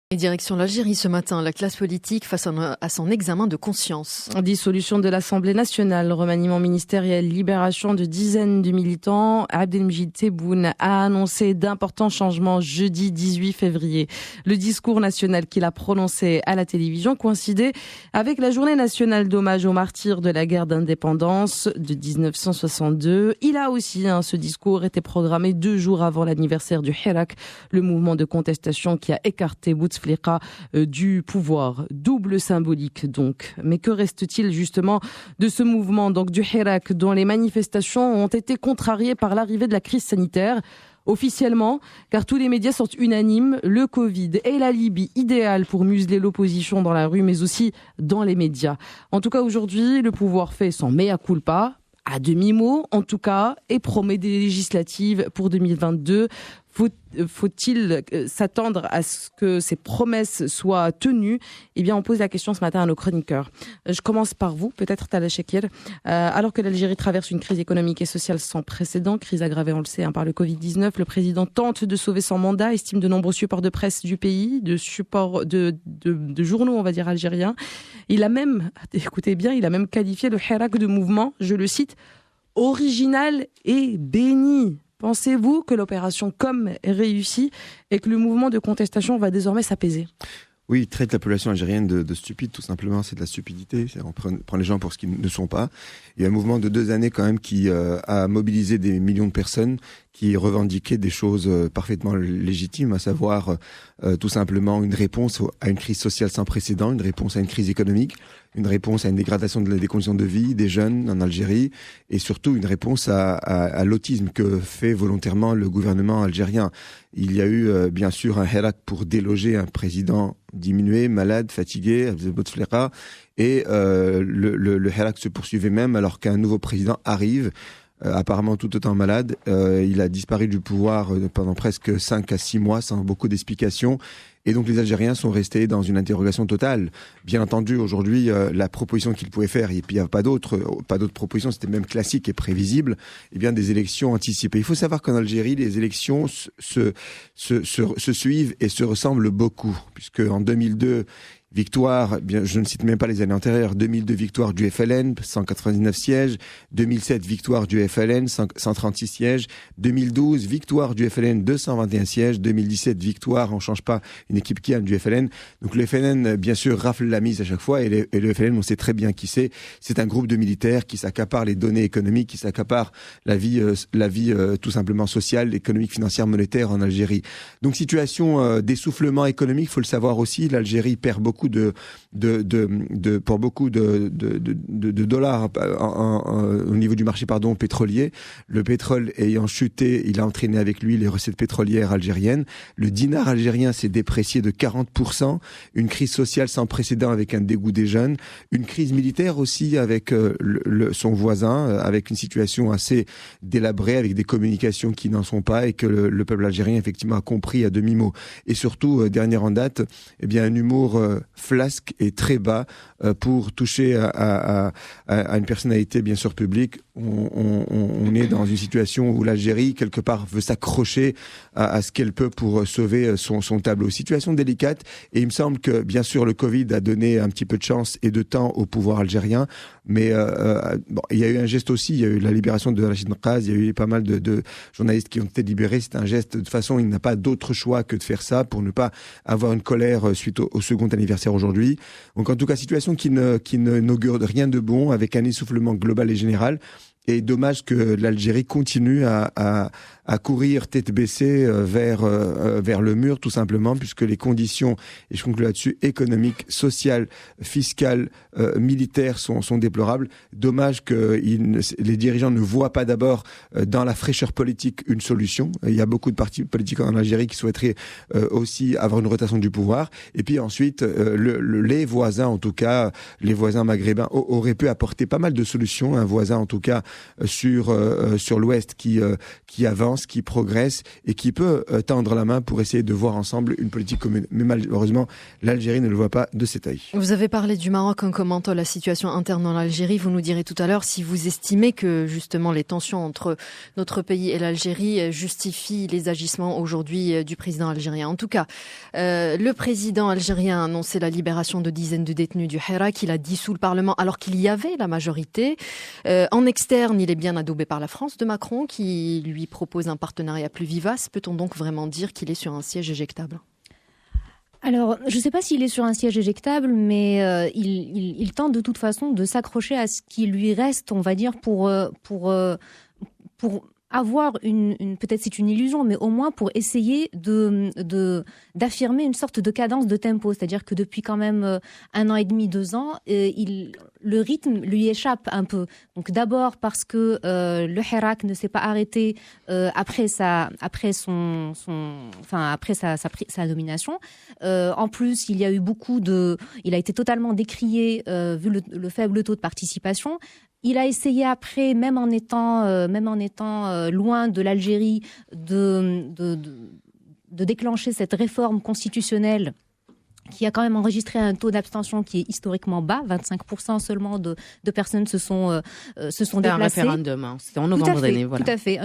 Et direction l'Algérie ce matin, la classe politique face à son examen de conscience. Dissolution de l'Assemblée nationale, remaniement ministériel, libération de dizaines de militants. Abdelmejid Tebboune a annoncé d'importants changements jeudi 18 février. Le discours national qu'il a prononcé à la télévision coïncidait avec la journée nationale d'hommage aux martyrs de la guerre d'indépendance de 1962. Il a aussi, ce discours était programmé 2 jours avant l'anniversaire du Hirak, le mouvement de contestation qui a écarté Bouteflika du pouvoir. Double symbolique donc. Mais que reste-t-il justement de ce mouvement donc du Hirak, dont les manifestations ont été contrariées par l'arrivée de la crise sanitaire? Officiellement, car tous les médias sont unanimes, le Covid et la Libye idéal pour museler l'opposition dans la rue, mais aussi dans les médias. En tout cas, aujourd'hui, le pouvoir fait son mea culpa, à demi-mot en tout cas, et promet des législatives pour 2022. Faut-il s'attendre à ce que ces promesses soient tenues? Eh bien, on pose la question ce matin à nos chroniqueurs. Je commence par vous, peut-être Talal Shakir. Alors que l'Algérie traverse une crise économique et sociale sans précédent, crise aggravée, on le sait, par le Covid-19, le président tente de sauver son mandat, estime de nombreux supports de presse du pays, de supports de journaux, on va dire, algériens. Il a même, écoutez bien, il a même qualifié le Hirak de mouvement, je le cite, original et béni. Pensez-vous que l'opération Com est réussie et que le mouvement de contestation va désormais s'apaiser? Oui, il traite la population algérienne de stupide, tout simplement. C'est de la stupidité. On prend les gens pour ce qu'ils ne sont pas. Il y a un mouvement de 2 années quand même qui a mobilisé des millions de personnes qui revendiquaient des choses parfaitement légitimes, à savoir tout simplement une réponse à une crise sociale sans précédent, une réponse à une crise économique, une réponse à une dégradation des conditions de vie des jeunes en Algérie, et surtout une réponse à l'autisme que fait volontairement le gouvernement algérien. Il y a eu bien sûr un Hirak pour déloger un président diminué, malade, fatigué, Bouteflika, et le Hirak se poursuivait même alors qu'un nouveau président arrive, apparemment tout autant malade. Il a disparu du pouvoir pendant presque 5 à 6 mois sans beaucoup d'explications. Et donc les Algériens sont restés dans une interrogation totale. Bien entendu, aujourd'hui, la proposition qu'ils pouvaient faire, et puis il n'y a pas d'autres propositions, c'était même classique et prévisible, eh bien des élections anticipées. Il faut savoir qu'en Algérie, les élections se suivent et se ressemblent beaucoup, puisque en 2002, victoire, bien, je ne cite même pas les années antérieures, 2002 victoire du FLN, 199 sièges, 2007 victoire du FLN, 136 sièges, 2012 victoire du FLN, 221 sièges, 2017 victoire, on change pas une équipe qui a du FLN. Donc le FLN, bien sûr, rafle la mise à chaque fois, et le FLN, on sait très bien qui c'est. C'est un groupe de militaires qui s'accapare les données économiques, qui s'accapare la vie tout simplement sociale, économique, financière, monétaire en Algérie. Donc situation d'essoufflement économique, faut le savoir aussi, l'Algérie perd beaucoup de dollars au niveau du marché pétrolier. Le pétrole ayant chuté, il a entraîné avec lui les recettes pétrolières algériennes. Le dinar algérien s'est déprécié de 40%. Une crise sociale sans précédent avec un dégoût des jeunes. Une crise militaire aussi avec son voisin, avec une situation assez délabrée, avec des communications qui n'en sont pas, et que le peuple algérien effectivement a compris à demi-mot. Et surtout, dernière en date, eh bien un humour flasque et très bas pour toucher à une personnalité bien sûr publique. On est dans une situation où l'Algérie quelque part veut s'accrocher à ce qu'elle peut pour sauver son tableau. Situation délicate, et il me semble que bien sûr le Covid a donné un petit peu de chance et de temps au pouvoir algérien, mais il y a eu un geste aussi, il y a eu la libération de Rachid Nqaz, il y a eu pas mal de journalistes qui ont été libérés. C'est un geste, de toute façon il n'a pas d'autre choix que de faire ça pour ne pas avoir une colère suite au second anniversaire aujourd'hui. Donc en tout cas, situation qui n'augure rien de bon, avec un essoufflement global et général. Et dommage que l'Algérie continue à courir tête baissée vers le mur, tout simplement, puisque les conditions, et je conclue là-dessus, économiques, sociales, fiscales, militaires sont déplorables. Dommage que les dirigeants ne voient pas d'abord dans la fraîcheur politique une solution. Il y a beaucoup de partis politiques en Algérie qui souhaiteraient aussi avoir une rotation du pouvoir. Et puis ensuite, les voisins, en tout cas, les voisins maghrébins auraient pu apporter pas mal de solutions. Un voisin, en tout cas, sur l'Ouest qui avance, qui progresse et qui peut tendre la main pour essayer de voir ensemble une politique commune. Mais malheureusement, l'Algérie ne le voit pas de cet œil. Vous avez parlé du Maroc en commentant la situation interne en Algérie. Vous nous direz tout à l'heure si vous estimez que justement les tensions entre notre pays et l'Algérie justifient les agissements aujourd'hui du président algérien. En tout cas, le président algérien a annoncé la libération de dizaines de détenus du Hirak. Il a dissous le Parlement alors qu'il y avait la majorité. En externe, il est bien adoubé par la France de Macron qui lui propose un partenariat plus vivace. Peut-on donc vraiment dire qu'il est sur un siège éjectable ? Alors, je ne sais pas s'il est sur un siège éjectable, mais il tente de toute façon de s'accrocher à ce qui lui reste, on va dire, pour avoir peut-être c'est une illusion, mais au moins pour essayer d'affirmer une sorte de cadence de tempo. C'est-à-dire que depuis quand même 1 an et demi, 2 ans, le rythme lui échappe un peu. Donc d'abord parce que le Hirak ne s'est pas arrêté après sa nomination. En plus, il y a eu il a été totalement décrié vu le faible taux de participation. Il a essayé après, même en étant loin de l'Algérie, de déclencher cette réforme constitutionnelle qui a quand même enregistré un taux d'abstention qui est historiquement bas. 25% seulement de personnes se sont déplacées. Un référendum, c'était en novembre dernier. Voilà. Tout à fait,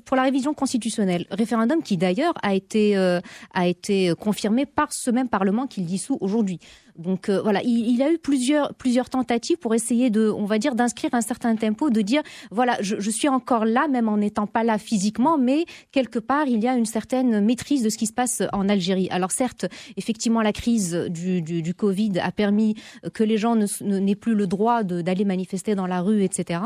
pour la révision constitutionnelle. Référendum qui d'ailleurs a été confirmé par ce même Parlement qu'il dissout aujourd'hui. Donc voilà, il a eu plusieurs tentatives pour essayer on va dire, d'inscrire un certain tempo, de dire voilà, je suis encore là, même en n'étant pas là physiquement, mais quelque part il y a une certaine maîtrise de ce qui se passe en Algérie. Alors certes, effectivement, la crise du Covid a permis que les gens n'aient plus le droit d'aller manifester dans la rue, etc.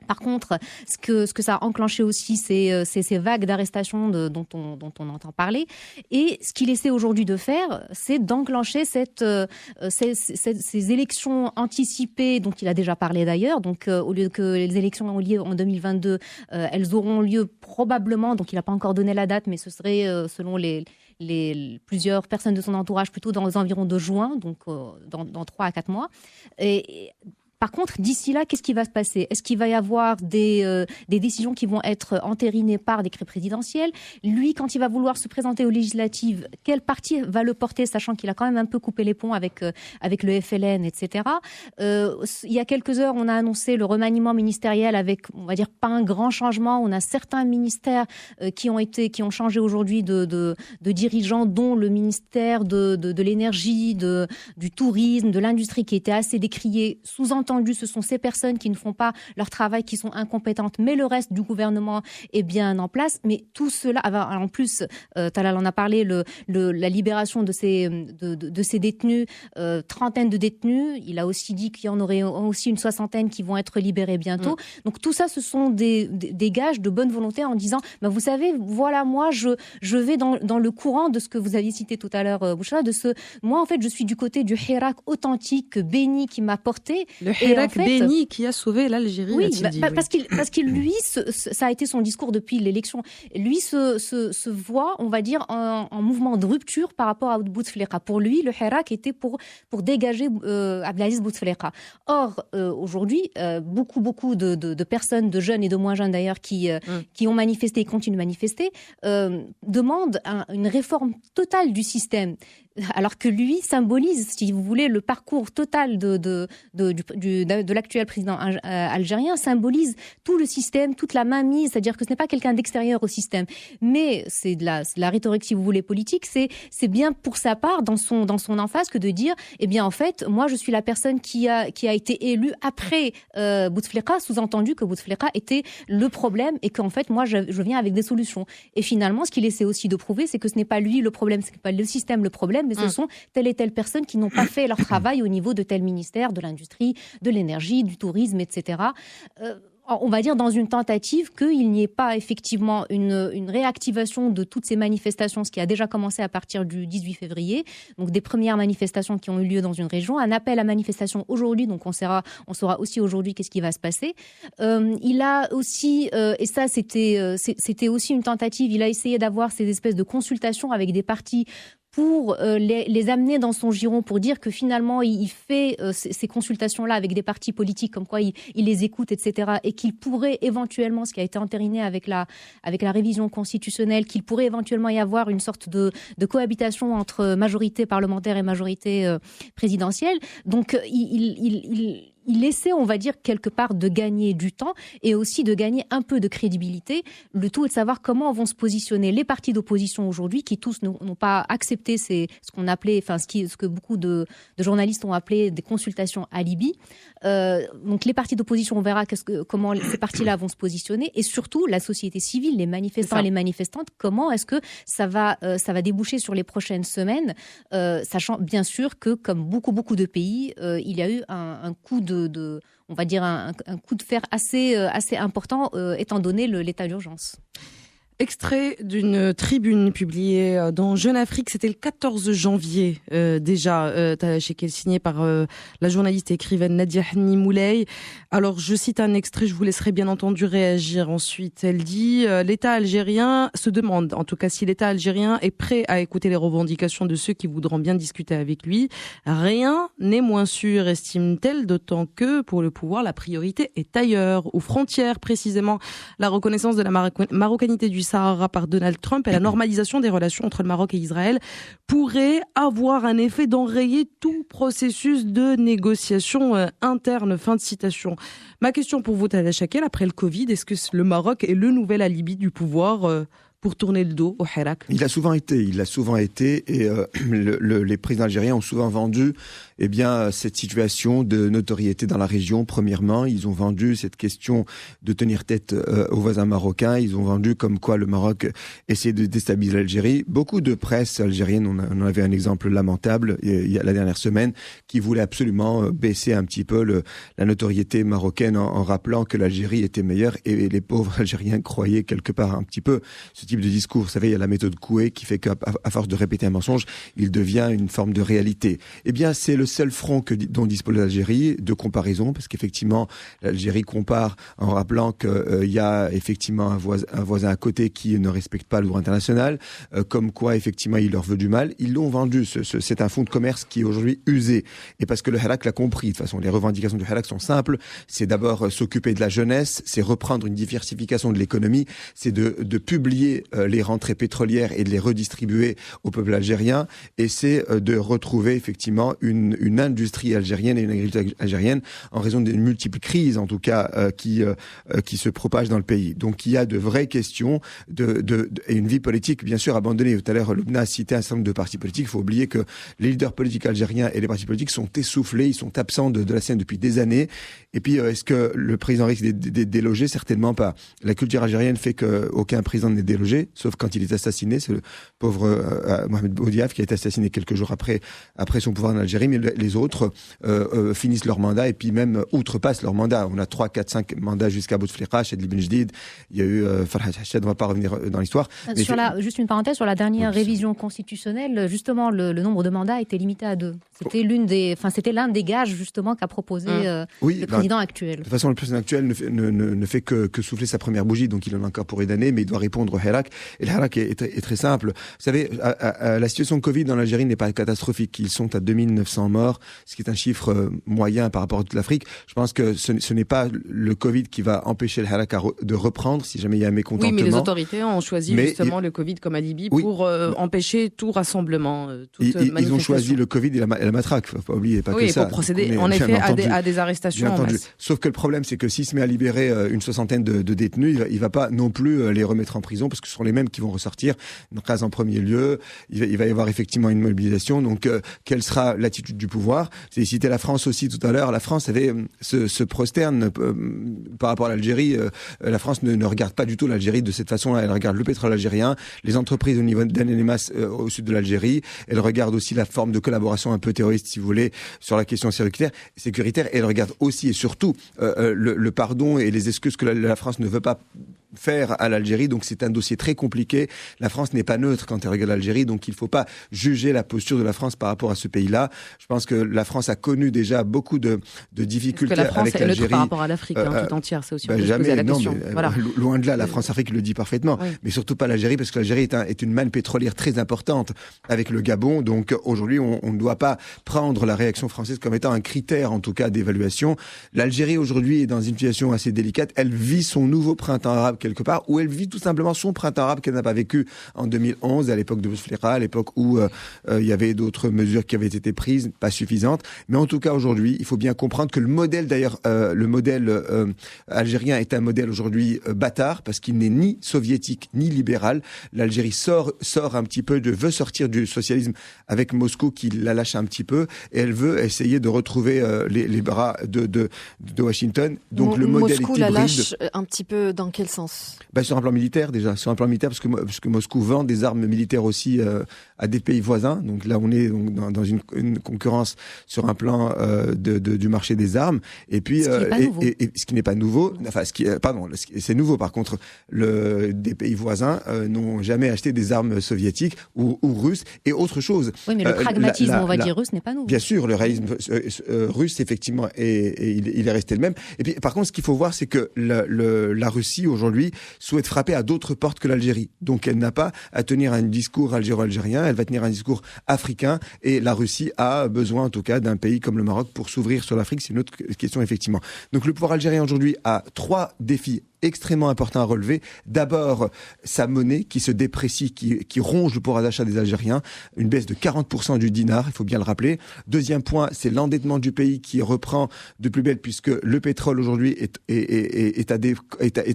Par contre, ce que ça a enclenché aussi, c'est ces vagues d'arrestations dont on entend parler. Et ce qu'il essaie aujourd'hui de faire, c'est d'enclencher ces élections anticipées dont il a déjà parlé d'ailleurs. Donc, au lieu que les élections ont lieu en 2022, elles auront lieu probablement, donc il n'a pas encore donné la date, mais ce serait selon les plusieurs personnes de son entourage plutôt dans les environs de juin, donc dans 3 à 4 mois. Et par contre, d'ici là, qu'est-ce qui va se passer ? Est-ce qu'il va y avoir des décisions qui vont être entérinées par décret présidentiel ? Lui, quand il va vouloir se présenter aux législatives, quel parti va le porter, sachant qu'il a quand même un peu coupé les ponts avec le FLN, etc. Il y a quelques heures, on a annoncé le remaniement ministériel avec, on va dire, pas un grand changement. On a certains ministères qui ont changé aujourd'hui de dirigeants, dont le ministère de l'énergie, du tourisme, de l'industrie, qui était assez décrié, sous-entendu, ce sont ces personnes qui ne font pas leur travail, qui sont incompétentes, mais le reste du gouvernement est bien en place. Mais tout cela, en plus, Talal en a parlé, la libération de ces détenus, trentaine de détenus. Il a aussi dit qu'il y en aurait aussi une 60aine qui vont être libérés bientôt. Donc tout ça, ce sont des gages de bonne volonté en disant, vous savez, voilà, moi, je vais dans le courant de ce que vous aviez cité tout à l'heure, Bouchra, moi, en fait, je suis du côté du Hirak authentique, béni, qui m'a porté. Le Hirak béni qui a sauvé l'Algérie. Oui, parce qu'il lui, ça a été son discours depuis l'élection. Lui se voit, on va dire, en mouvement de rupture par rapport à Bouteflika. Pour lui, le Hirak était pour dégager Abdelaziz Bouteflika. Or, aujourd'hui, beaucoup de personnes, de jeunes et de moins jeunes d'ailleurs, qui ont manifesté et continuent de manifester, demandent une réforme totale du système. Alors que lui symbolise, si vous voulez, le parcours total de l'actuel président algérien, symbolise tout le système, toute la mainmise, c'est-à-dire que ce n'est pas quelqu'un d'extérieur au système. Mais c'est de la rhétorique, si vous voulez, politique, c'est bien pour sa part, dans son emphase, que de dire, eh bien, en fait, moi, je suis la personne qui a été élue après Bouteflika, sous-entendu que Bouteflika était le problème et qu'en fait, moi, je viens avec des solutions. Et finalement, ce qu'il essaie aussi de prouver, c'est que ce n'est pas lui le problème, ce n'est pas le système le problème, mais ce sont telle et telle personnes qui n'ont pas fait leur travail au niveau de tel ministère, de l'industrie, de l'énergie, du tourisme, etc. On va dire dans une tentative qu'il n'y ait pas effectivement une réactivation de toutes ces manifestations, ce qui a déjà commencé à partir du 18 février, donc des premières manifestations qui ont eu lieu dans une région, un appel à manifestation aujourd'hui, donc on saura aussi aujourd'hui qu'est-ce qui va se passer. Il a aussi, et ça c'était aussi une tentative, il a essayé d'avoir ces espèces de consultations avec des partis pour les amener dans son giron, pour dire que finalement il fait ces consultations-là avec des partis politiques, comme quoi il les écoute, etc., et qu'il pourrait éventuellement, ce qui a été entériné avec la révision constitutionnelle, qu'il pourrait éventuellement y avoir une sorte de cohabitation entre majorité parlementaire et majorité présidentielle. Donc il essaie, on va dire, quelque part de gagner du temps et aussi de gagner un peu de crédibilité. Le tout est de savoir comment vont se positionner les partis d'opposition aujourd'hui, qui tous n'ont pas accepté ce qu'on appelait, enfin ce que beaucoup de journalistes ont appelé des consultations alibi. Donc les partis d'opposition, on verra comment ces partis-là vont se positionner, et surtout la société civile, les manifestants et les manifestantes, comment est-ce que ça va déboucher sur les prochaines semaines, sachant bien sûr que, comme beaucoup de pays, il y a eu un coup on va dire un coup de fer assez important, étant donné l'état d'urgence. Extrait d'une tribune publiée dans Jeune Afrique, c'était le 14 janvier déjà, signée par la journaliste et écrivaine Nadia Hani Moulay. Alors je cite un extrait, je vous laisserai bien entendu réagir ensuite. Elle dit l'État algérien se demande, en tout cas si l'État algérien est prêt à écouter les revendications de ceux qui voudront bien discuter avec lui. Rien n'est moins sûr, estime-t-elle, d'autant que pour le pouvoir la priorité est ailleurs, aux frontières précisément. La reconnaissance de la marocanité du Sahara par Donald Trump et la normalisation des relations entre le Maroc et Israël pourrait avoir un effet d'enrayer tout processus de négociation interne. Fin de citation. Ma question pour vous, Talha Chakel, après le Covid, est-ce que le Maroc est le nouvel alibi du pouvoir pour tourner le dos au Hirak? Il a souvent été, et les présidents algériens ont souvent vendu cette situation de notoriété dans la région. Premièrement, ils ont vendu cette question de tenir tête aux voisins marocains. Ils ont vendu comme quoi le Maroc essayait de déstabiliser l'Algérie. Beaucoup de presse algérienne, on avait un exemple lamentable il y a la dernière semaine, qui voulait absolument baisser un petit peu la notoriété marocaine en rappelant que l'Algérie était meilleure, et les pauvres Algériens croyaient quelque part un petit peu ce type de discours. Vous savez, il y a la méthode Coué qui fait qu'à force de répéter un mensonge, il devient une forme de réalité. Eh bien, c'est le seul front dont dispose l'Algérie de comparaison, parce qu'effectivement, l'Algérie compare en rappelant qu'il y a effectivement un voisin à côté qui ne respecte pas le droit international, comme quoi effectivement il leur veut du mal. Ils l'ont vendu. C'est un fonds de commerce qui est aujourd'hui usé. Et parce que le Hirak l'a compris. De toute façon, les revendications du Hirak sont simples. C'est d'abord s'occuper de la jeunesse, c'est reprendre une diversification de l'économie, c'est de publier les rentrées pétrolières et de les redistribuer au peuple algérien, et c'est de retrouver effectivement une industrie algérienne et une agriculture algérienne en raison des multiples crises, en tout cas, qui se propagent dans le pays. Donc il y a de vraies questions et une vie politique bien sûr abandonnée. Tout à l'heure, Loubna a cité un certain nombre de partis politiques. Il faut oublier que les leaders politiques algériens et les partis politiques sont essoufflés, ils sont absents de la scène depuis des années. Et puis est-ce que le président risque d'être délogé? Certainement pas. La culture algérienne fait qu'aucun président n'est délogé, sauf quand il est assassiné. C'est le pauvre Mohamed Boudiaf qui a été assassiné quelques jours après son pouvoir en Algérie. Mais les autres finissent leur mandat et puis même outrepassent leur mandat. On a 3, 4, 5 mandats jusqu'à Bouteflika, Chedli Ben Jdid. Il y a eu Farhat Hachad, on ne va pas revenir dans l'histoire. Juste une parenthèse, sur la dernière révision constitutionnelle, justement, le nombre de mandats était limité à 2. C'était l'un des gages justement qu'a proposé le président actuel. De toute façon, le président actuel ne fait que souffler sa première bougie, donc il en a encore pour une année, mais il doit répondre au Hirak. Et le Hirak est très simple. Vous savez, la situation Covid dans l'Algérie n'est pas catastrophique. Ils sont à 2900 morts, ce qui est un chiffre moyen par rapport à toute l'Afrique. Je pense que ce n'est pas le Covid qui va empêcher le Hirak de reprendre si jamais il y a un mécontentement. Oui, mais les autorités ont choisi justement le Covid comme alibi pour empêcher tout rassemblement, toute manifestation. Ils ont choisi le Covid et la matraque. Faut pas oublier, pas que ça. Oui, pour procéder en effet à des arrestations en masse. Sauf que le problème, c'est que s'il se met à libérer une soixantaine de détenus, il va pas non plus les remettre en prison, parce que ce sont les mêmes qui vont ressortir. Donc, en premier lieu, il va y avoir effectivement une mobilisation. Donc, quelle sera l'attitude du pouvoir? J'ai cité la France aussi tout à l'heure. La France se prosterne par rapport à l'Algérie. La France ne regarde pas du tout l'Algérie de cette façon-là. Elle regarde le pétrole algérien, les entreprises au niveau d'Anenemas au sud de l'Algérie. Elle regarde aussi la forme de collaboration un peu terroriste, si vous voulez, sur la question sécuritaire. Elle regarde aussi et surtout le pardon et les excuses que la France ne veut pas faire à l'Algérie. Donc c'est un dossier très compliqué. La France n'est pas neutre quand elle regarde l'Algérie, donc il ne faut pas juger la posture de la France par rapport à ce pays-là. Je pense que la France a connu déjà beaucoup de difficultés avec l'Algérie. Est-ce que la France est neutre par rapport à l'Afrique tout entière? C'est aussi jamais, la non, question. Mais, voilà. Loin de là, la France-Afrique le dit parfaitement, oui. Mais surtout pas l'Algérie, parce que l'Algérie est une manne pétrolière très importante avec le Gabon. Donc aujourd'hui, on ne doit pas prendre la réaction française comme étant un critère, en tout cas, d'évaluation. L'Algérie aujourd'hui est dans une situation assez délicate. Elle vit son nouveau printemps arabe quelque part, ou elle vit tout simplement son printemps arabe qu'elle n'a pas vécu en 2011, à l'époque de Bouteflika, à l'époque où il y avait d'autres mesures qui avaient été prises, pas suffisantes. Mais en tout cas, aujourd'hui, il faut bien comprendre que le modèle, d'ailleurs, le modèle algérien est un modèle aujourd'hui bâtard, parce qu'il n'est ni soviétique ni libéral. L'Algérie sort un petit peu, veut sortir du socialisme avec Moscou qui la lâche un petit peu, et elle veut essayer de retrouver les bras de Washington. Donc le modèle Moscou est hybride. La lâche un petit peu dans quel sens? Sur un plan militaire déjà, parce que Moscou vend des armes militaires aussi à des pays voisins. Donc là, on est dans une concurrence sur un plan du marché des armes. Et puis ce qui n'est pas nouveau, enfin c'est nouveau par contre. Des pays voisins n'ont jamais acheté des armes soviétiques ou russes et autre chose. Oui, mais le pragmatisme, on va dire, russe n'est pas nouveau. Bien sûr, le réalisme russe, effectivement, il est resté le même. Et puis, par contre, ce qu'il faut voir, c'est que la Russie, aujourd'hui, souhaite frapper à d'autres portes que l'Algérie. Donc, elle n'a pas à tenir un discours algéro-algérien, elle va tenir un discours africain, et la Russie a besoin, en tout cas, d'un pays comme le Maroc pour s'ouvrir sur l'Afrique. C'est une autre question, effectivement. Donc, le pouvoir algérien, aujourd'hui, a 3 défis extrêmement important à relever. D'abord, sa monnaie qui se déprécie, qui ronge le pouvoir d'achat des Algériens, une baisse de 40% du dinar, il faut bien le rappeler. Deuxième point, c'est l'endettement du pays qui reprend de plus belle, puisque le pétrole aujourd'hui est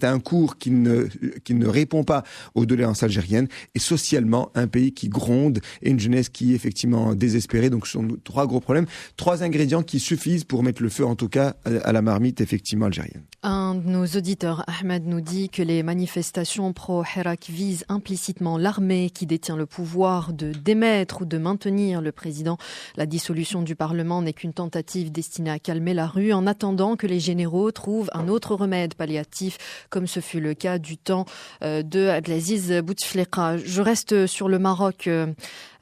à un cours qui ne répond pas aux doléances algériennes, et socialement un pays qui gronde et une jeunesse qui est effectivement désespérée. Donc ce sont 3 gros problèmes, 3 ingrédients qui suffisent pour mettre le feu, en tout cas, à la marmite effectivement algérienne. Un de nos auditeurs, Ahmed, nous dit que les manifestations pro-Hirak visent implicitement l'armée qui détient le pouvoir de démettre ou de maintenir le président. La dissolution du Parlement n'est qu'une tentative destinée à calmer la rue en attendant que les généraux trouvent un autre remède palliatif, comme ce fut le cas du temps de Abdelaziz Bouteflika. Je reste sur le Maroc.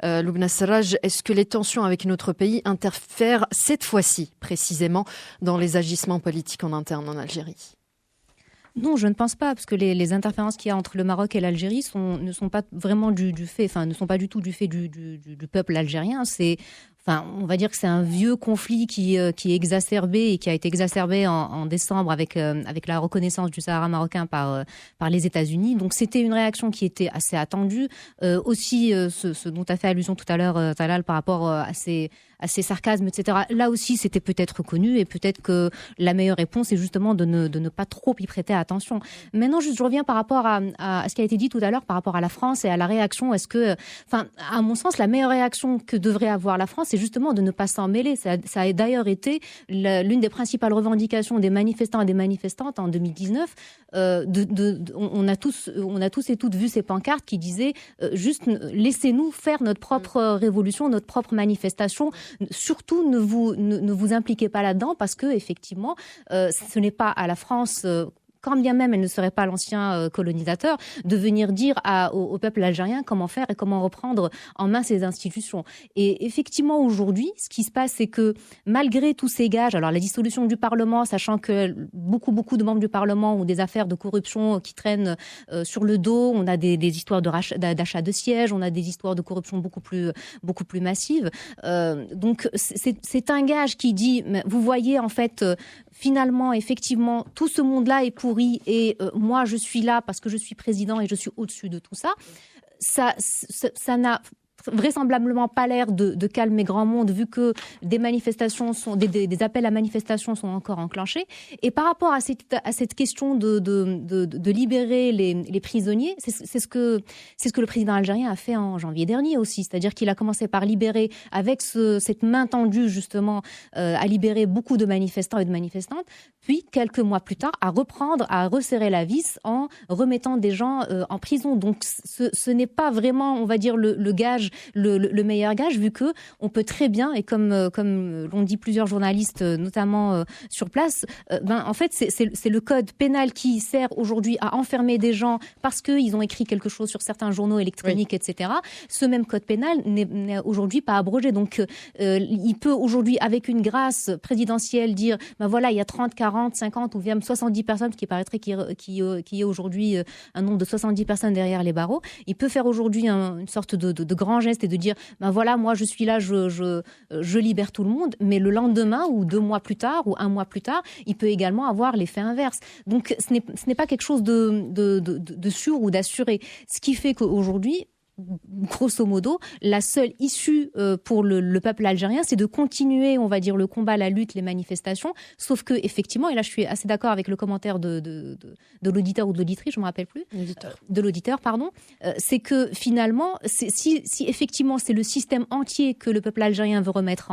Loubna Serraj, est-ce que les tensions avec notre pays interfèrent cette fois-ci précisément dans les agissements politiques en interne en Algérie? Non, je ne pense pas, parce que les interférences qu'il y a entre le Maroc et l'Algérie ne sont pas vraiment du fait, enfin, ne sont pas du tout du fait du peuple algérien. On va dire que c'est un vieux conflit qui est exacerbé et qui a été exacerbé en décembre avec la reconnaissance du Sahara marocain par les États-Unis. Donc c'était une réaction qui était assez attendue. Aussi, ce dont tu as fait allusion tout à l'heure, Talal, par rapport à ces sarcasmes, etc. Là aussi, c'était peut-être connu, et peut-être que la meilleure réponse est justement de ne pas trop y prêter attention. Maintenant, je reviens par rapport à ce qui a été dit tout à l'heure par rapport à la France et à la réaction. À mon sens, la meilleure réaction que devrait avoir la France, c'est justement de ne pas s'en mêler. Ça a d'ailleurs été l'une des principales revendications des manifestants et des manifestantes en 2019. On a tous et toutes vu ces pancartes qui disaient juste laissez-nous faire notre propre révolution, notre propre manifestation. Surtout ne vous impliquez pas là-dedans, parce que effectivement ce n'est pas à la France, quand bien même elle ne serait pas l'ancien colonisateur, de venir dire au peuple algérien comment faire et comment reprendre en main ses institutions. Et effectivement, aujourd'hui, ce qui se passe, c'est que malgré tous ces gages, alors la dissolution du Parlement, sachant que beaucoup de membres du Parlement ont des affaires de corruption qui traînent sur le dos, on a des histoires d'achat de sièges, on a des histoires de corruption beaucoup plus massives. Donc c'est un gage qui dit, vous voyez, en fait, finalement, effectivement, tout ce monde-là est pourri, et moi, je suis là parce que je suis président et je suis au-dessus de tout ça. Ça n'a vraisemblablement pas l'air de calmer grand monde, vu que des manifestations des appels à manifestation sont encore enclenchés. Et par rapport à cette question de libérer les prisonniers, c'est ce que le président algérien a fait en janvier dernier aussi, c'est-à-dire qu'il a commencé par libérer, avec cette main tendue justement, à libérer beaucoup de manifestants et de manifestantes, puis quelques mois plus tard à resserrer la vis en remettant des gens en prison. Donc ce n'est pas vraiment, on va dire, le gage le meilleur gage, vu que on peut très bien, et comme l'ont dit plusieurs journalistes, notamment sur place, en fait, c'est le code pénal qui sert aujourd'hui à enfermer des gens parce qu'ils ont écrit quelque chose sur certains journaux électroniques, etc. Ce même code pénal n'est aujourd'hui pas abrogé. Donc, il peut aujourd'hui, avec une grâce présidentielle, dire voilà, il y a 30, 40, 50 ou même 70 personnes, parce qu'il paraîtrait qu'il y ait aujourd'hui un nombre de 70 personnes derrière les barreaux. Il peut faire aujourd'hui une sorte de grand geste et de dire voilà, moi je suis là, je libère tout le monde, mais le lendemain ou 2 mois plus tard ou 1 mois plus tard, il peut également avoir l'effet inverse. Donc ce n'est pas quelque chose de sûr ou d'assuré. Ce qui fait qu'aujourd'hui, grosso modo, la seule issue pour le peuple algérien, c'est de continuer, on va dire, le combat, la lutte, les manifestations, sauf que effectivement, et là je suis assez d'accord avec le commentaire de l'auditeur ou de l'auditrice, je ne me rappelle plus, de l'auditeur, pardon, c'est que finalement, si effectivement c'est le système entier que le peuple algérien veut remettre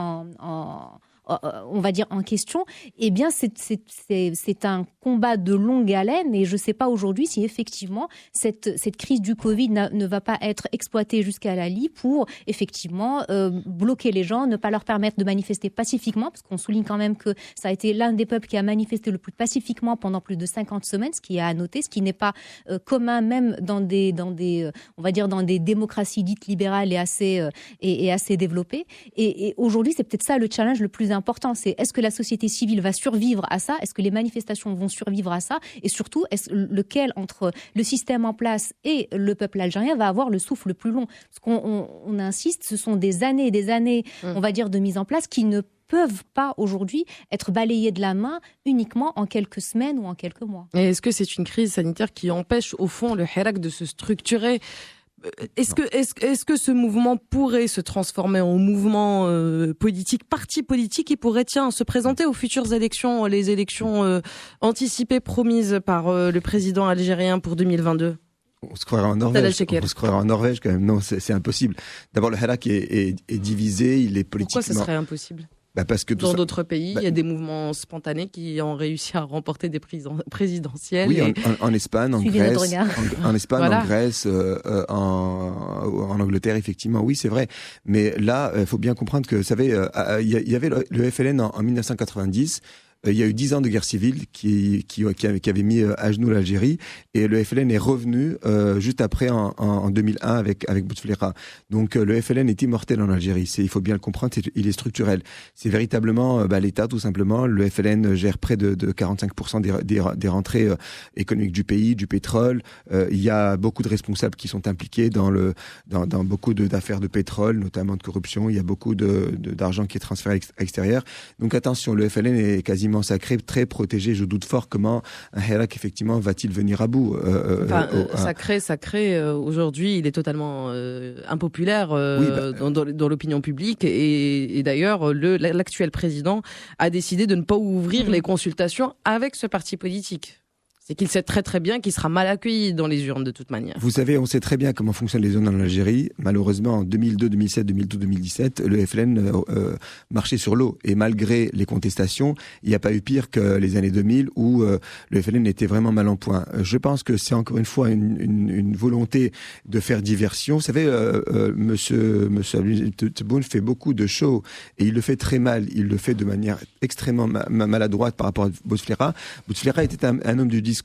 on va dire en question, eh bien c'est un combat de longue haleine, et je ne sais pas aujourd'hui si effectivement cette crise du Covid ne va pas être exploitée jusqu'à la lie pour effectivement bloquer les gens, ne pas leur permettre de manifester pacifiquement, parce qu'on souligne quand même que ça a été l'un des peuples qui a manifesté le plus pacifiquement pendant plus de 50 semaines, ce qui est à noter, ce qui n'est pas commun même dans des on va dire dans des démocraties dites libérales et assez développées. Et aujourd'hui, c'est peut-être ça le challenge le plus important, c'est est-ce que la société civile va survivre à ça? Est-ce que les manifestations vont survivre à ça? Et surtout, lequel entre le système en place et le peuple algérien va avoir le souffle le plus long? Parce qu'on insiste, ce sont des années et des années, on va dire, de mise en place qui ne peuvent pas aujourd'hui être balayées de la main uniquement en quelques semaines ou en quelques mois. Et est-ce que c'est une crise sanitaire qui empêche au fond le Hirak de se structurer? Est-ce que ce mouvement pourrait se transformer en mouvement politique, parti politique, qui pourrait se présenter aux futures élections, les élections anticipées promises par le président algérien pour 2022? On se croirait en Norvège quand même. Non, c'est impossible. D'abord, le Hirak est divisé, il est politiquement... Pourquoi ce serait impossible? Parce que dans d'autres pays, il y a des mouvements spontanés qui ont réussi à remporter des présidentielles. Oui, en Espagne, en Grèce, en Espagne, en Grèce, en Angleterre, effectivement, oui, c'est vrai. Mais là, il faut bien comprendre que, vous savez, il y avait le FLN en 1990. Il y a eu 10 ans de guerre civile qui avait mis à genoux l'Algérie, et le FLN est revenu juste après en 2001 avec Bouteflika. Donc le FLN est immortel en Algérie. Il faut bien le comprendre, il est structurel. C'est véritablement l'État, tout simplement. Le FLN gère près de 45% des rentrées économiques du pays, du pétrole. Il y a beaucoup de responsables qui sont impliqués dans beaucoup d'affaires de pétrole, notamment de corruption. Il y a beaucoup d'argent qui est transféré à l'extérieur. Donc attention, le FLN est quasiment sacré, très protégé. Je doute fort comment un Hirak, effectivement, va-t-il venir à bout. Sacré, aujourd'hui, il est totalement impopulaire dans l'opinion publique. Et d'ailleurs, l'actuel président a décidé de ne pas ouvrir les consultations avec ce parti politique. C'est qu'il sait très très bien qu'il sera mal accueilli dans les urnes de toute manière. Vous savez, on sait très bien comment fonctionnent les urnes en Algérie. Malheureusement, en 2002, 2007, 2012, 2017, le FLN marchait sur l'eau. Et malgré les contestations, il n'y a pas eu pire que les années 2000 où le FLN était vraiment mal en point. Je pense que c'est encore une fois une volonté de faire diversion. Vous savez, Monsieur Tebboune fait beaucoup de shows et il le fait très mal. Il le fait de manière extrêmement maladroite par rapport à Bouteflika. Bouteflika était un homme du discours.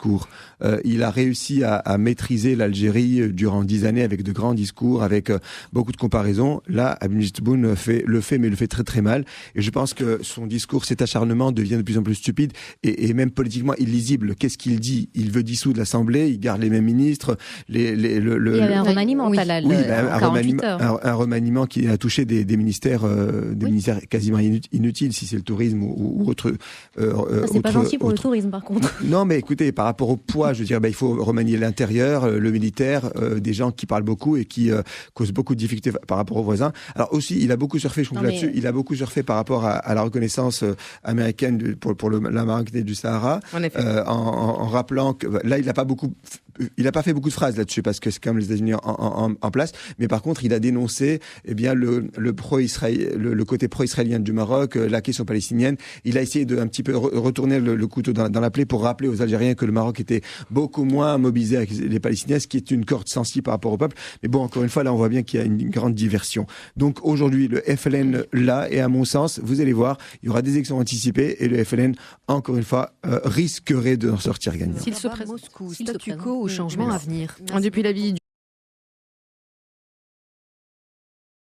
Il a réussi à maîtriser l'Algérie durant 10 années avec de grands discours, avec beaucoup de comparaisons. Là, Abdelmadjid Tebboune le fait, mais le fait très très mal. Et je pense que son discours, cet acharnement, devient de plus en plus stupide et même politiquement illisible. Qu'est-ce qu'il dit? Il veut dissoudre l'Assemblée, il garde les mêmes ministres. Il y avait un remaniement, un remaniement qui a touché des ministères, ministères quasiment inutiles, si c'est le tourisme ou autre. C'est pas gentil pour le tourisme, par contre. Non, mais écoutez, par rapport au poids, je veux dire, il faut remanier l'intérieur, le militaire, des gens qui parlent beaucoup et qui causent beaucoup de difficultés par rapport aux voisins. Alors aussi, il a beaucoup surfé, je trouve là-dessus, il a beaucoup surfé par rapport à la reconnaissance américaine pour la Marocaine du Sahara, en rappelant que là, il n'a pas beaucoup il n'a pas fait beaucoup de phrases là-dessus parce que c'est quand même les États-Unis en place. Mais par contre, il a dénoncé le côté pro-israélien du Maroc, la question palestinienne. Il a essayé de un petit peu retourner le couteau dans la plaie pour rappeler aux Algériens que le Maroc était beaucoup moins mobilisé avec les Palestiniens, ce qui est une corde sensible par rapport au peuple. Mais bon, encore une fois, là, on voit bien qu'il y a une grande diversion. Donc aujourd'hui, le FLN là, et à mon sens, vous allez voir, il y aura des élections anticipées et le FLN, encore une fois, risquerait de en sortir gagnant. S'il se présente Moscou, statu quo ou changement à venir. Depuis la vie